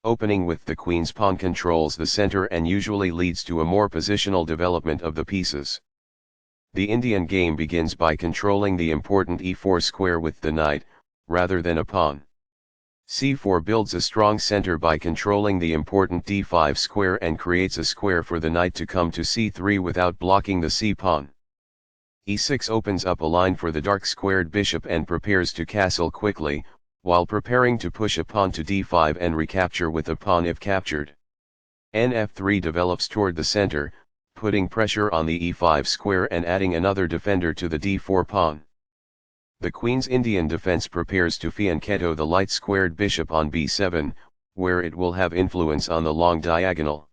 Opening with the queen's pawn controls the center and usually leads to a more positional development of the pieces. The Indian game begins by controlling the important e4 square with the knight, rather than a pawn. c4 builds a strong center by controlling the important d5 square and creates a square for the knight to come to c3 without blocking the c-pawn. e6 opens up a line for the dark squared bishop and prepares to castle quickly, while preparing to push a pawn to d5 and recapture with a pawn if captured. Nf3 develops toward the center, putting pressure on the e5 square and adding another defender to the d4 pawn. The queen's Indian defense prepares to fianchetto the light squared bishop on b7, where it will have influence on the long diagonal.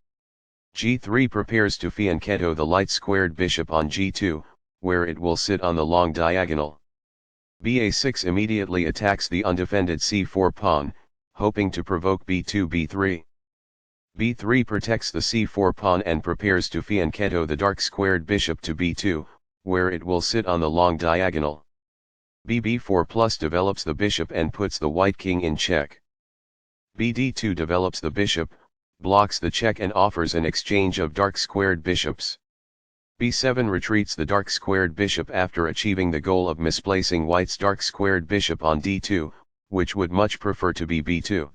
g3 prepares to fianchetto the light squared bishop on g2, where it will sit on the long diagonal. ba6 immediately attacks the undefended c4 pawn, hoping to provoke b2 b3. b3 protects the c4 pawn and prepares to fianchetto the dark squared bishop to b2, where it will sit on the long diagonal. bb4 plus develops the bishop and puts the white king in check. bd2 develops the bishop, blocks the check and offers an exchange of dark squared bishops. b7 retreats the dark squared bishop after achieving the goal of misplacing white's dark squared bishop on d2, which would much prefer to be b2.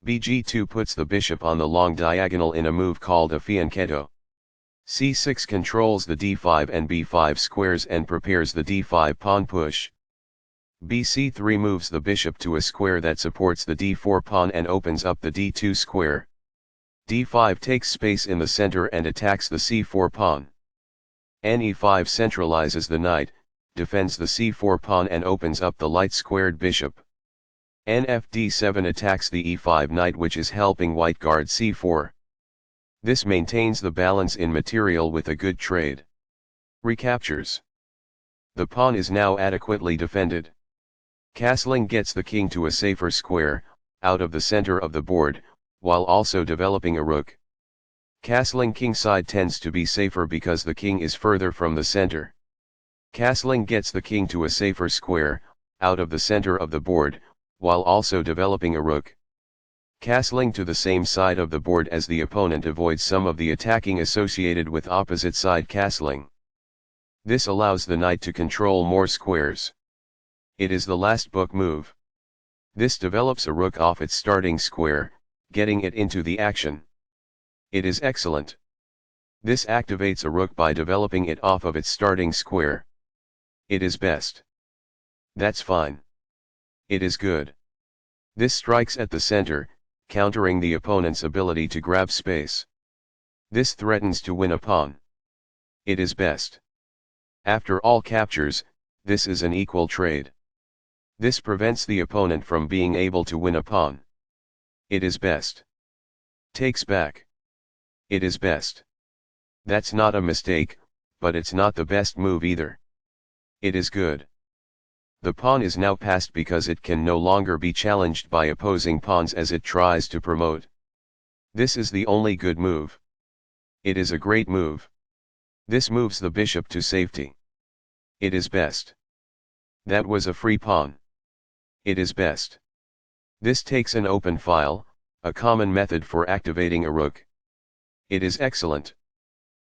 bg2 puts the bishop on the long diagonal in a move called a fianchetto. c6 controls the d5 and b5 squares and prepares the d5 pawn push. bc3 moves the bishop to a square that supports the d4 pawn and opens up the d2 square. d5 takes space in the center and attacks the c4 pawn. ne5 centralizes the knight, defends the c4 pawn and opens up the light squared bishop. nfd7 attacks the e5 knight, which is helping white guard c4. This maintains the balance in material with a good trade. Recaptures. The pawn is now adequately defended. Castling gets the king to a safer square, out of the center of the board, while also developing a rook. Castling kingside tends to be safer because the king is further from the center. Castling gets the king to a safer square, out of the center of the board, while also developing a rook. Castling to the same side of the board as the opponent avoids some of the attacking associated with opposite side castling. This allows the knight to control more squares. It is the last book move. This develops a rook off its starting square, getting it into the action. It is excellent. This activates a rook by developing it off of its starting square. It is best. That's fine. It is good. This strikes at the center, countering the opponent's ability to grab space. This threatens to win a pawn. It is best. After all captures, this is an equal trade. This prevents the opponent from being able to win a pawn. It is best. Takes back. It is best. That's not a mistake, but it's not the best move either. It is good. The pawn is now passed because it can no longer be challenged by opposing pawns as it tries to promote. This is the only good move. It is a great move. This moves the bishop to safety. It is best. That was a free pawn. It is best. This takes an open file, a common method for activating a rook. It is excellent.